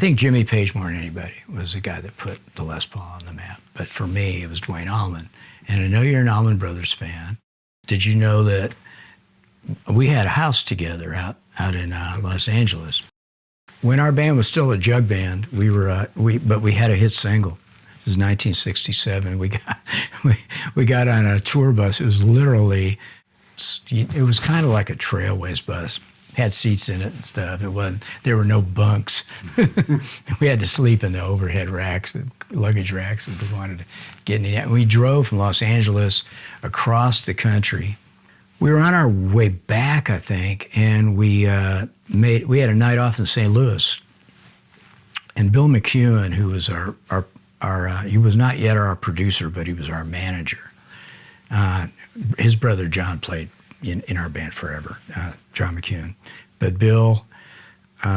think Jimmy Page more than anybody was the guy that put the Les Paul on the map. But for me, it was Duane Allman. And I know you're an Allman Brothers fan. Did you know that we had a house together out in Los Angeles? When our band was still a jug band, but we had a hit single. It was 1967. We got on a tour bus. It was literally, it was kind of like a Trailways bus. Had seats in it and stuff. There were no bunks. We had to sleep in the overhead racks, the luggage racks, if we wanted to get in it. We drove from Los Angeles across the country. We were on our way back, I think, and we had a night off in St. Louis. And Bill McEwen, who was he was not yet our producer, but he was our manager. His brother John played in our band forever, John McEwen. But Bill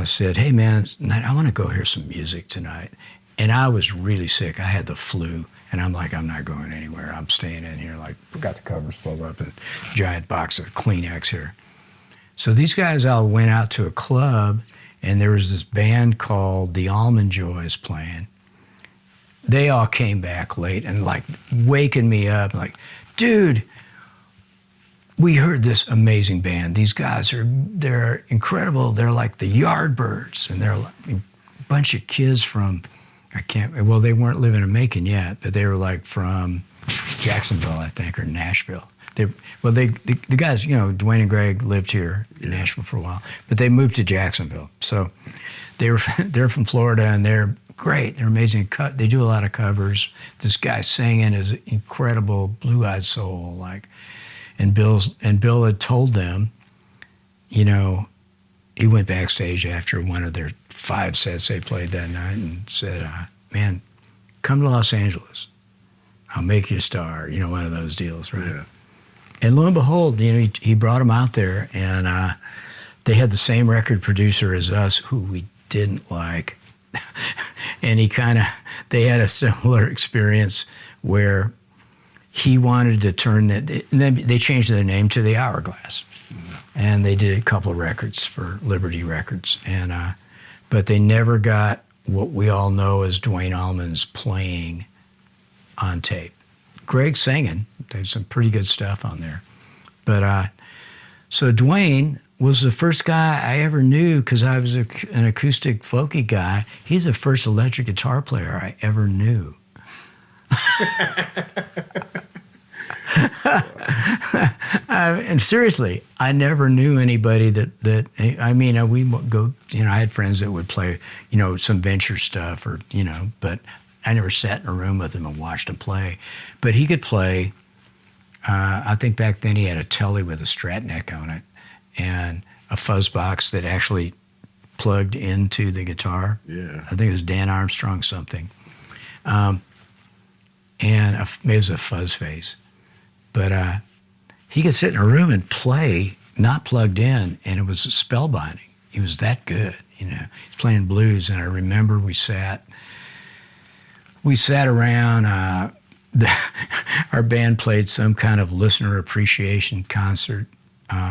said, hey man, I want to go hear some music tonight. And I was really sick. I had the flu. And I'm like, I'm not going anywhere. I'm staying in here. Like, got the covers pulled up and a giant box of Kleenex here. So these guys all went out to a club, and there was this band called the Almond Joys playing. They all came back late and like waking me up, like, dude, we heard this amazing band. These guys they're incredible. They're like the Yardbirds, and they're like a bunch of kids from, they weren't living in Macon yet, but they were like from Jacksonville, I think, or Nashville. The guys, Duane and Greg lived here in Nashville for a while, but they moved to Jacksonville. So they're from Florida, and they're great. They're amazing. They do a lot of covers. This guy singing is incredible, blue-eyed soul, like. And Bill had told them, he went backstage after one of their 5 sets they played that night and said, man, come to Los Angeles. I'll make you a star, one of those deals, right? Yeah. And lo and behold, he brought them out there, and they had the same record producer as us, who we didn't like. And they had a similar experience where he wanted to turn and then they changed their name to the Hourglass. Mm-hmm. And they did a couple of records for Liberty Records. And but they never got what we all know as Duane Allman's playing on tape. Greg singing, there's some pretty good stuff on there. But so Duane was the first guy I ever knew, because I was an acoustic folky guy. He's the first electric guitar player I ever knew. And seriously, I never knew anybody we go, I had friends that would play, some venture stuff or, but I never sat in a room with him and watched him play. But he could play, I think back then he had a Telly with a Strat neck on it and a fuzz box that actually plugged into the guitar. Yeah. I think it was Dan Armstrong something. And it was a fuzz face. But he could sit in a room and play, not plugged in, and it was spellbinding. He was that good, He's playing blues, and I remember we sat around. Our band played some kind of listener appreciation concert,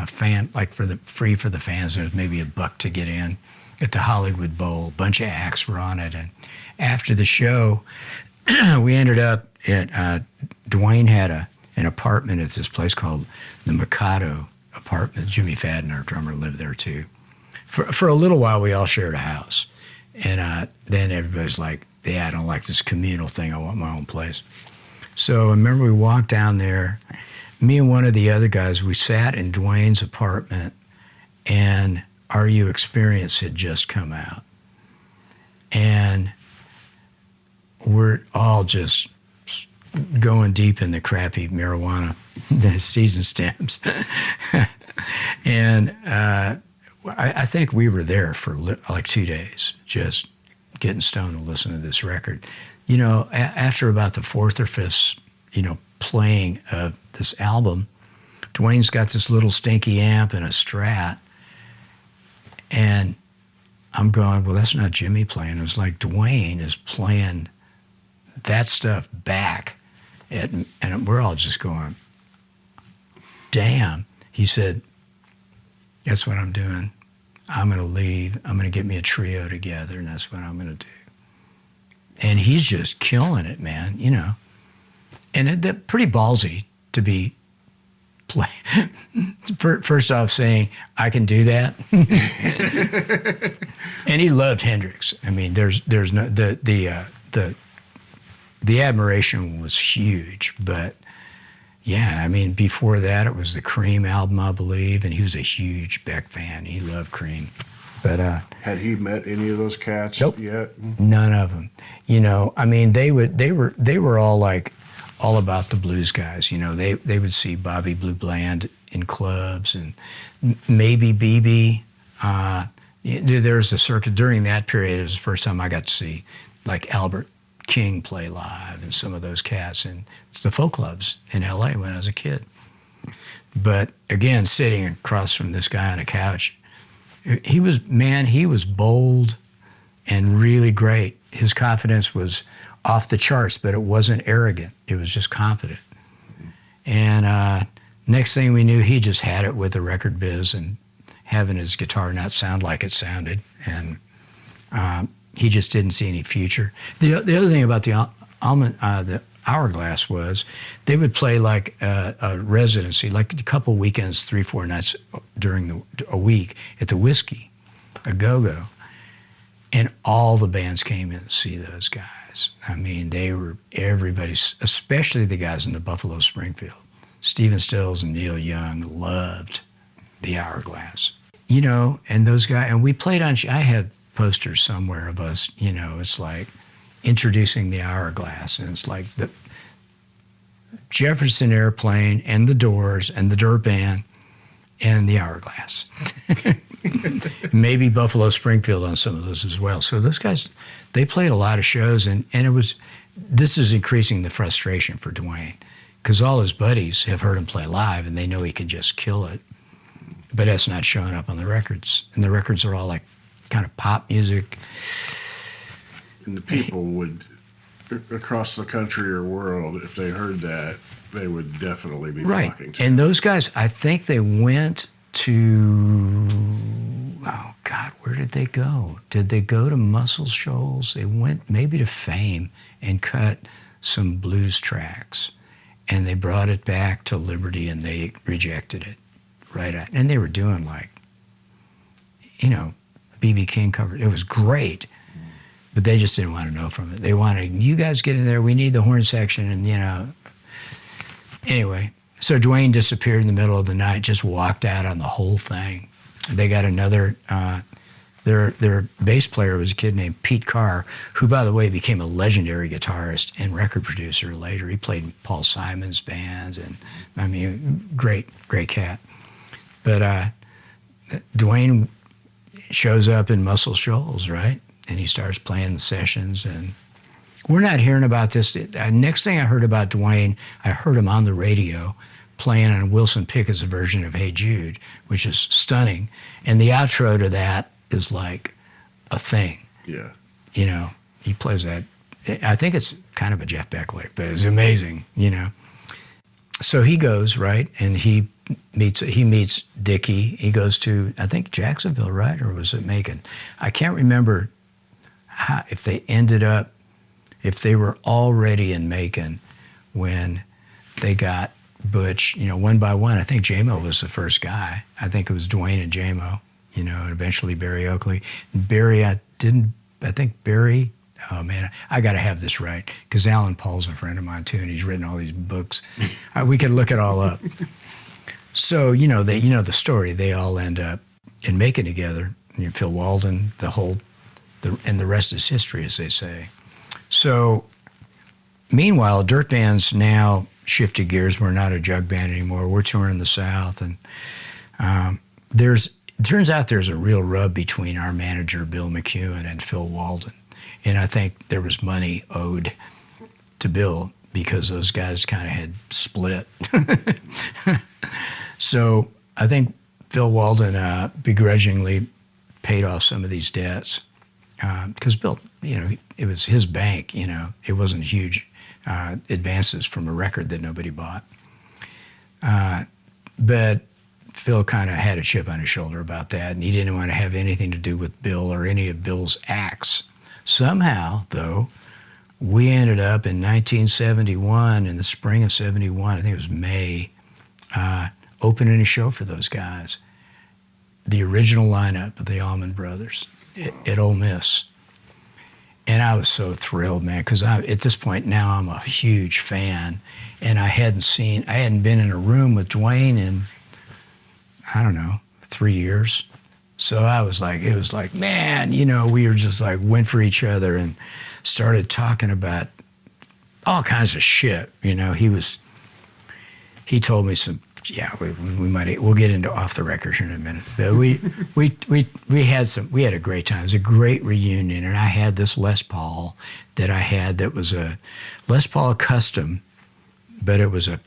free for the fans. There was maybe $1 to get in at the Hollywood Bowl. A bunch of acts were on it, and after the show, we ended up at Duane had an apartment at this place called the Mikado apartment. Jimmy Fadden, our drummer, lived there too. For a little while, we all shared a house. And then everybody's like, yeah, I don't like this communal thing. I want my own place. So I remember we walked down there. Me and one of the other guys, we sat in Duane's apartment, and Are You Experience had just come out. And we're all just going deep in the crappy marijuana season stems. And I think we were there for like 2 days, just getting stoned and listening to this record. After about the 4th or 5th, playing of this album, Duane's got this little stinky amp and a Strat. And I'm going, well, that's not Jimmy playing. It was like Duane is playing that stuff back. And we're all just going, damn. He said, that's what I'm doing. I'm going to leave. I'm going to get me a trio together, and that's what I'm going to do. And he's just killing it, man, you know. And that's pretty ballsy to be first off saying, I can do that. And he loved Hendrix. I mean, there's no, the admiration was huge, but yeah, I mean, before that, it was the Cream album, I believe, and he was a huge Beck fan. He loved Cream. But had he met any of those cats yet? None of them. You know, I mean, they were all like, all about the blues guys. You know, they would see Bobby Blue Bland in clubs, and maybe BB. There was a circuit during that period. It was the first time I got to see like Albert King play live and some of those cats, and it's the folk clubs in LA when I was a kid. But again, sitting across from this guy on a couch, he was bold and really great. His confidence was off the charts, but it wasn't arrogant. It was just confident. And next thing we knew, he just had it with the record biz and having his guitar not sound like it sounded. And he just didn't see any future. The other thing about the Hourglass was they would play like a residency, like a couple weekends, 3-4 nights during a week at the Whiskey, a go-go. And all the bands came in to see those guys. I mean, everybody, especially the guys in the Buffalo Springfield. Stephen Stills and Neil Young loved the Hourglass. You know, and those guys, and we played on, I had posters somewhere of us, you know, it's like introducing the Hourglass, and it's like the Jefferson Airplane and the Doors and the Dirt Band and the Hourglass. Maybe Buffalo Springfield on some of those as well. So those guys, they played a lot of shows, and this is increasing the frustration for Duane, because all his buddies have heard him play live and they know he can just kill it, but that's not showing up on the records. And the records are all like kind of pop music. And the people would, across the country or world, if they heard that, they would definitely be flocking to it. And those guys, I think they went to, oh God, where did they go? Did they go to Muscle Shoals? They went maybe to Fame and cut some blues tracks, and they brought it back to Liberty, and they rejected it and they were doing like, you know, B.B. King covered. It was great, but they just didn't want to know from it. They wanted, you guys get in there, we need the horn section, and you know. Anyway, so Duane disappeared in the middle of the night, just walked out on the whole thing. They got another, their bass player was a kid named Pete Carr, who, by the way, became a legendary guitarist and record producer later. He played in Paul Simon's bands, and I mean, great cat. But Duane shows up in Muscle Shoals, right? And he starts playing the sessions, and we're not hearing about this. Next thing I heard about Duane, I heard him on the radio playing on Wilson Pickett's version of Hey Jude, which is stunning. And the outro to that is like a thing. Yeah. You know, he plays that. I think it's kind of a Jeff Beck lick, but it's amazing, you know. So he goes, right, and he meets Dickey. He goes to, I think, Jacksonville, right? Or was it Macon? I can't remember if they were already in Macon when they got Butch, you know, one by one. I think J-Mo was the first guy. I think it was Duane and J-Mo, you know, and eventually Barry Oakley. I think Barry, oh man, I got to have this right, because Alan Paul's a friend of mine too, and he's written all these books. We could look it all up. So, you know, the story, they all end up in Macon together. You know, Phil Walden, and the rest is history, as they say. So, meanwhile, Dirt Band's now shifted gears. We're not a jug band anymore. We're touring the South, and it turns out there's a real rub between our manager, Bill McEwen, and Phil Walden. And I think there was money owed to Bill because those guys kind of had split. So I think Phil Walden begrudgingly paid off some of these debts because Bill, you know, it was his bank, you know. It wasn't huge advances from a record that nobody bought. But Phil kind of had a chip on his shoulder about that, and he didn't want to have anything to do with Bill or any of Bill's acts. Somehow, though, we ended up in 1971, in the spring of 71, I think it was May, opening a show for those guys. The original lineup of the Allman Brothers at Ole Miss. And I was so thrilled, man, because at this point now I'm a huge fan, and I hadn't been in a room with Duane in, I don't know, 3 years. So it was like, man, we were just like, went for each other and started talking about all kinds of shit. He told me some, we'll get into off the record here in a minute. But we had a great time. It was a great reunion, and I had this Les Paul that was a Les Paul custom, but it was a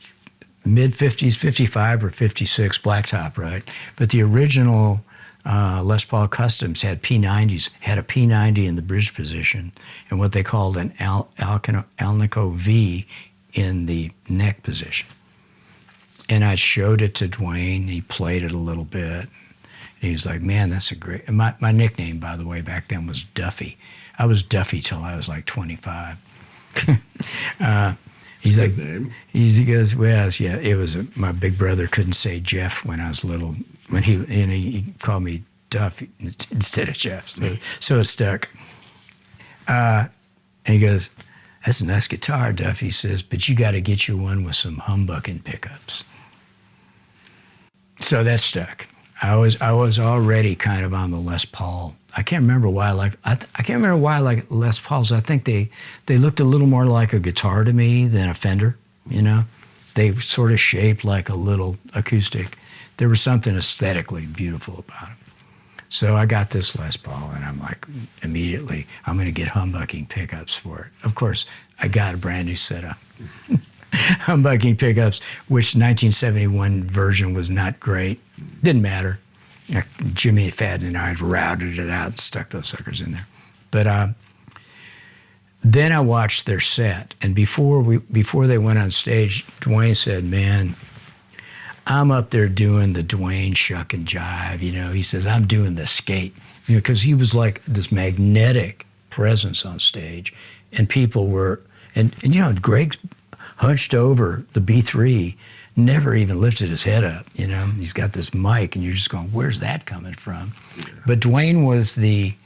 mid-50s, 55 or 56 blacktop, right? But the original Les Paul Customs had P90s, had a P90 in the bridge position and what they called an Alnico V in the neck position. And I showed it to Duane. He played it a little bit. And he was like, man, that's a great... And my nickname, by the way, back then was Duffy. I was Duffy till I was like 25. He's like, he goes, well, yeah, it was my big brother couldn't say Jeff when I was little. When he called me Duff instead of Jeff, so it stuck. And he goes, that's a nice guitar, Duff. He says, but you got to get you one with some humbucking pickups. So that stuck. I was already kind of on the Les Paul. I can't remember why I like Les Pauls. I think they looked a little more like a guitar to me than a Fender. They sort of shaped like a little acoustic. There was something aesthetically beautiful about them. So I got this Les Paul, and I'm like, immediately, I'm going to get humbucking pickups for it. Of course, I got a brand new setup. Humbucking pickups, which 1971 version was not great. Didn't matter. Jimi Fadden and I routed it out and stuck those suckers in there. But then I watched their set, and before they went on stage, Duane said, man, I'm up there doing the Duane shuck and jive, He says, I'm doing the skate, because he was like this magnetic presence on stage, and people were, and Greg's hunched over the B3, never even lifted his head up, He's got this mic, and you're just going, where's that coming from? Yeah. But Duane was he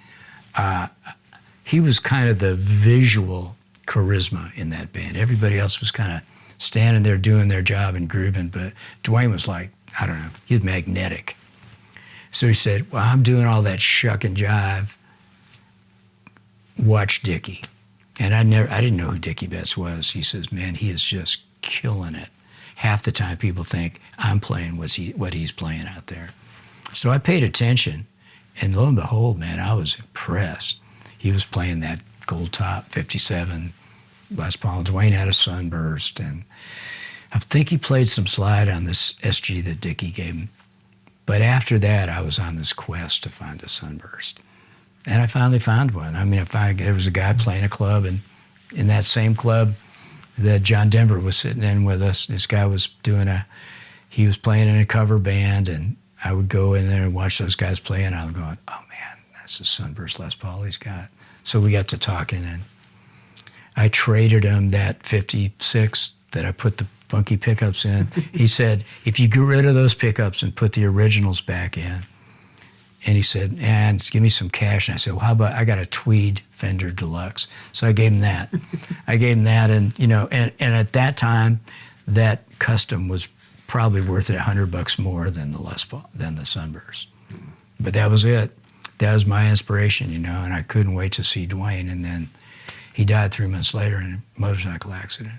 was kind of the visual charisma in that band. Everybody else was kind of standing there doing their job and grooving, but Duane was like, I don't know, he was magnetic. So he said, well, I'm doing all that shuck and jive. Watch Dickey. And I didn't know who Dickey Betts was. He says, man, he is just killing it. Half the time people think I'm playing what he's playing out there. So I paid attention, and lo and behold, man, I was impressed. He was playing that gold top 57 Les Paul. Duane had a Sunburst, and I think he played some slide on this SG that Dickey gave him. But after that, I was on this quest to find a Sunburst. And I finally found one. I mean, there was a guy playing a club, and in that same club that John Denver was sitting in with us, this guy was he was playing in a cover band, and I would go in there and watch those guys play, and I was going, oh man, that's a Sunburst Les Paul he's got. So we got to talking, and I traded him that 56 that I put the funky pickups in. He said, if you get rid of those pickups and put the originals back in, and he said, and give me some cash. And I said, well, how about, I got a Tweed Fender Deluxe. So I gave him that. And at that time, that custom was probably worth $100 more than the Les Paul, than the Sunburst. But that was it. That was my inspiration, and I couldn't wait to see Duane. And then he died 3 months later in a motorcycle accident.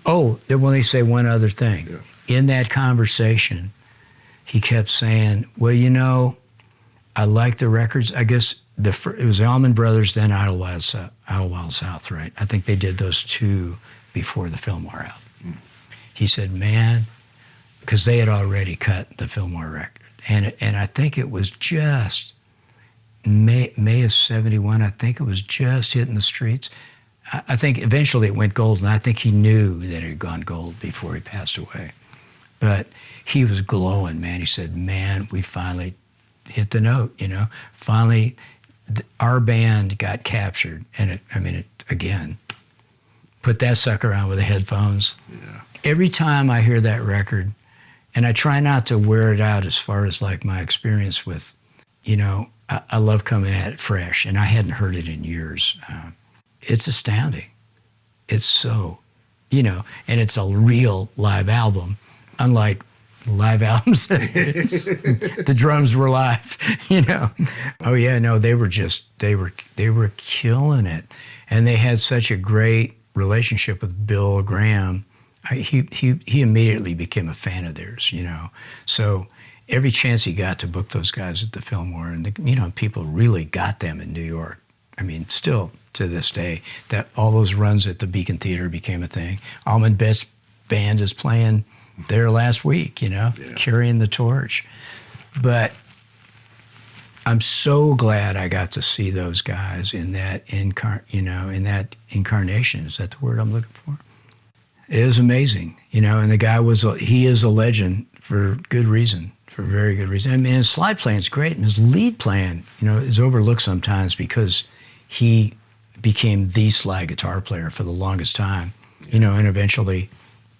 Oh, then let me say one other thing. Yeah. In that conversation, he kept saying, well, I like the records. I guess it was Allman Brothers, then Idlewild South, right? I think they did those two before the Fillmore album. Mm. He said, man, because they had already cut the Fillmore record. And I think it was just May of 71, I think it was just hitting the streets. I think eventually it went gold, and I think he knew that it had gone gold before he passed away. But he was glowing, man. He said, man, we finally hit the note, you know. Finally, our band got captured. And again, put that sucker on with the headphones. Yeah. Every time I hear that record, and I try not to wear it out as far as like my experience with, you know, I love coming at it fresh, and I hadn't heard it in years. It's astounding. It's so, you know, and it's a real live album, unlike live albums. The drums were live, you know. Oh yeah, no, they were killing it, and they had such a great relationship with Bill Graham. He immediately became a fan of theirs, you know. So every chance he got to book those guys at the Fillmore, and you know, people really got them in New York. I mean, still to this day, that all those runs at the Beacon Theater became a thing. Allman Betts Band is playing there last week, you know, carrying the torch. But I'm so glad I got to see those guys in that incarnation. Is that the word I'm looking for? It was amazing, you know. And the guy he is a legend for good reason, for very good reason. I mean, his slide playing is great, and his lead playing, you know, is overlooked sometimes because he became the slide guitar player for the longest time, you know. And eventually,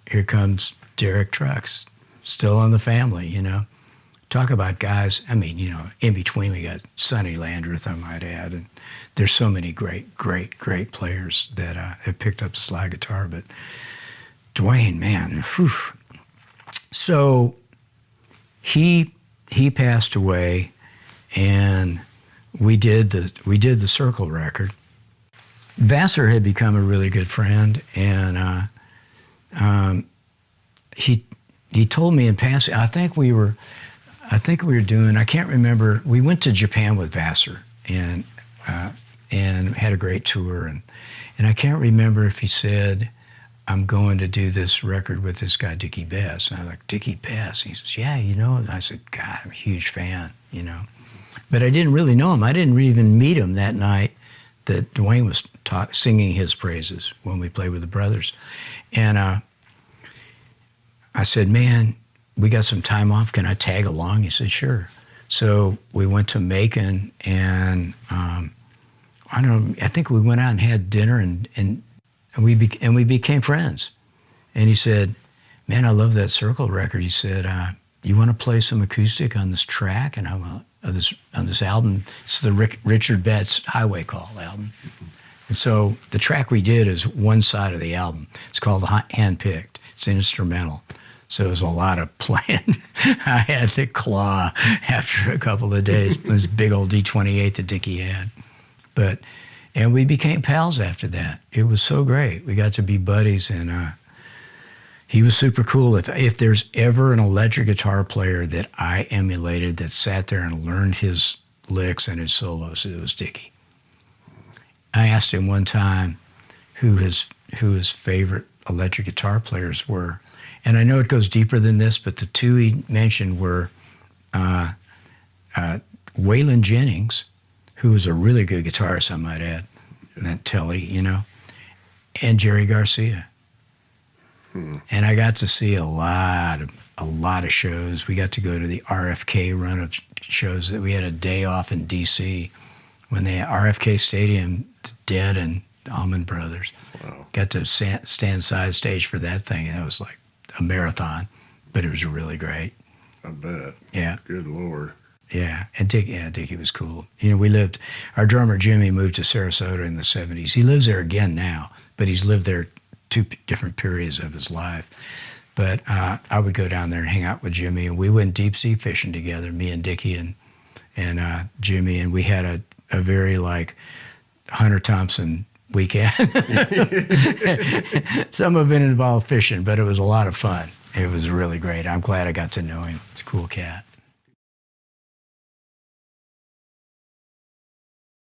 here comes Derek Trucks, still in the family, you know. Talk about guys, I mean, you know, in between we got Sonny Landreth, I might add, and there's so many great players that have picked up the slide guitar. But Duane, man, whew. So he passed away, and we did the Circle record. Vassar had become a really good friend, and he told me in passing. I think we were doing. I can't remember. We went to Japan with Vassar and had a great tour, and I can't remember if he said, I'm going to do this record with this guy, Dickey Bess. And I was like, Dickey Bess? He says, yeah, you know. And I said, God, I'm a huge fan, you know. But I didn't really know him. I didn't even meet him that night that Duane was singing his praises when we played with the brothers. And I said, man, we got some time off. Can I tag along? He said, sure. So we went to Macon, and I think we went out and had dinner, and we became friends. And he said, man, I love that Circle record. He said, you want to play some acoustic on this track? And I went, on this album. It's the Richard Betts Highway Call album. And so the track we did is one side of the album. It's called Handpicked. It's instrumental. So it was a lot of playing. I had to claw after a couple of days. This big old D28 that Dickey had. And we became pals after that. It was so great. We got to be buddies, and he was super cool. If there's ever an electric guitar player that I emulated that sat there and learned his licks and his solos, it was Dickey. I asked him one time who his favorite electric guitar players were. And I know it goes deeper than this, but the two he mentioned were Waylon Jennings, who was a really good guitarist, I might add, and that Telly, you know, and Jerry Garcia. And I got to see a lot of shows. We got to go to the RFK run of shows. That we had a day off in D.C. when they had RFK Stadium, Dead and the Allman Brothers. Wow. Got to stand side stage for that thing, and it was like a marathon, but it was really great. I bet. Yeah. Good Lord. Yeah, and Dickey was cool. You know, our drummer Jimi moved to Sarasota in the 70s. He lives there again now, but he's lived there two different periods of his life. But I would go down there and hang out with Jimi, and we went deep sea fishing together, me and Dickey and Jimi, and we had a very like Hunter Thompson weekend. Some of it involved fishing, but it was a lot of fun. It was really great. I'm glad I got to know him. He's a cool cat.